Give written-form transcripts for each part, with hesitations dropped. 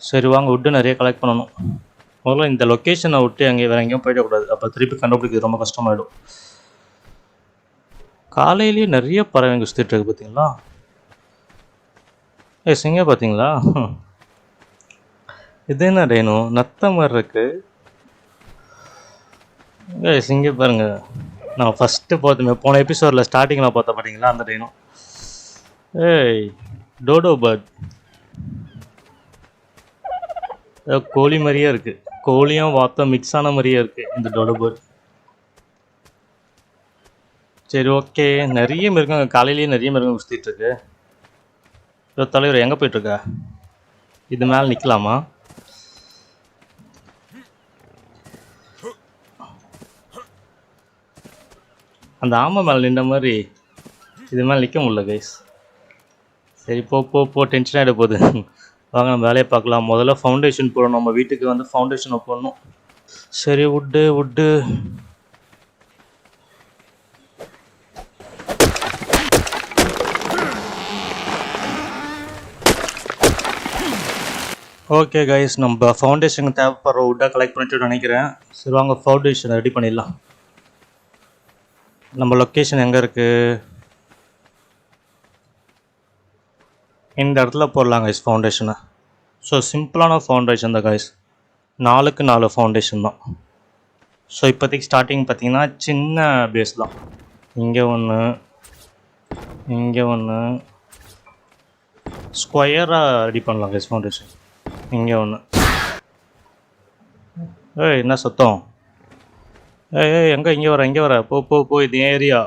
சரி வாங்க, வுட்டு நிறைய கலெக்ட் பண்ணணும். முதல்ல இந்த லொக்கேஷனை விட்டு அங்கே வேறு எங்கேயும் போயிடக்கூடாது. அப்போ திருப்பி கண்டுபிடிக்கிறது ரொம்ப கஷ்டமாயிடும். காலையிலேயே நிறைய பறவைங்க சுற்றிட்டு இருக்கு பார்த்தீங்களா? சிங்க பார்த்தீங்களா? இது என்ன டைனோ நத்த மாதிரி இருக்கு. சிங்க பாருங்க, நான் ஃபஸ்ட்டு பார்த்தோமே போன எபிசோடில் ஸ்டார்டிங்கில் பார்த்தா பார்த்தீங்களா அந்த டைனோ. டோடோ பேர்ட் கோழி மாதிரியே இருக்குது. கோழியும் வாத்தம் மிக்ஸ் ஆன மாதிரியே இருக்குது இந்த டோடோ பேர்ட். சரி ஓகே, நிறைய மிருகங்க காலையிலேயே நிறைய மிருகங்க சுற்றிட்டு இருக்கு. தலைவர் எங்கே போயிட்டுருக்கா? இது மேலே நிற்கலாமா? அந்த ஆமை மேலே நின்ற மாதிரி இது மேலே நிற்க முடியல கைஸ். சரி போ டென்ஷன் ஆகிட போகுது. வாங்க நம்ம வேலையை பார்க்கலாம். முதல்ல ஃபவுண்டேஷன் போடணும். நம்ம வீட்டுக்கு வந்து ஃபவுண்டேஷனை போடணும். சரி வுட்டு ஓகே கைஸ், நம்ம ஃபவுண்டேஷனுக்கு தேவைப்படுற வுட்டாக கலெக்ட் பண்ணிட்டு நினைக்கிறேன். சரி வாங்க ஃபவுண்டேஷனை ரெடி பண்ணிடலாம். நம்ம லொக்கேஷன் எங்கே இருக்குது? இந்த இடத்துல போடலாம் கைஸ் ஃபவுண்டேஷனை. ஸோ சிம்பிளான ஃபவுண்டேஷன் தான் கைஸ், 4க்கு 4 ஃபவுண்டேஷன் தான். ஸோ இப்போதைக்கு ஸ்டார்டிங் பார்த்தீங்கன்னா சின்ன பேஸ் தான். இங்கே ஒன்று ஸ்கொயராக ரெடி பண்ணலாம் கைஸ் ஃபவுண்டேஷன். இங்கே ஒன்று. என்ன சத்தம்? எங்கே இங்கே வர போ இது என் ஏரியா.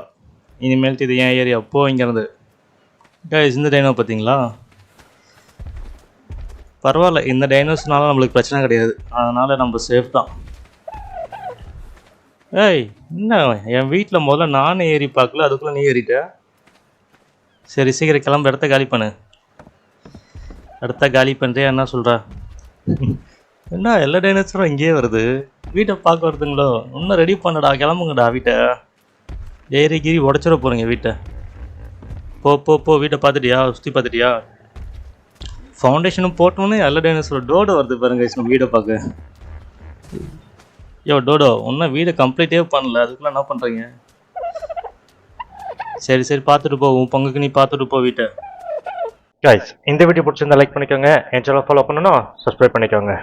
இனிமேல்ட்டு இது என் ஏரியா, போ இங்கேருந்து. இந்த டைனோ பார்த்தீங்களா? பரவாயில்ல, இந்த டைனோஸ்னால நம்மளுக்கு பிரச்சனை கிடையாது. அதனால் நம்ம சேஃப் தான். என்ன என் வீட்டில் முதல்ல நானே ஏறி பார்க்கல, அதுக்குள்ளே நீ ஏறிட்ட. சரி சீக்கிரம் கிளம்ப, இடத்த காலி பண்ணு. இடத்த காலி பண்ணுறியா என்ன சொல்கிற? என்ன எல்லா டைனோஸரும் இங்கேயே வருது, வீட்டை பார்க்க வருதுங்களோ? இன்னும் ரெடி பண்ணடா, கிளம்புங்கடா வீட்டை. ஏறி உடச்சிட போகிறீங்க வீட்டை. போ வீட்டை பார்த்துட்டியா? சுற்றி பார்த்துட்டியா? ஃபவுண்டேஷனும் போட்டோன்னே எல்லா டைனோஸரும் டோடோ வருது பாருங்க நம்ம வீடை பார்க்க. டோடோ இன்னும் வீடை கம்ப்ளீட்டே பண்ணல, அதுக்குள்ளே என்ன பண்ணுறீங்க? சரி பார்த்துட்டு போ, உன் பங்குக்கு நீ பார்த்துட்டு போ வீட்டை. கைஸ், இந்த வீடியோ பிடிச்சிருந்தா லைக் பண்ணிக்கோங்க. என் சேனல் ஃபாலோ பண்ணணும், சப்ஸ்கிரைப் பண்ணிக்கோங்க.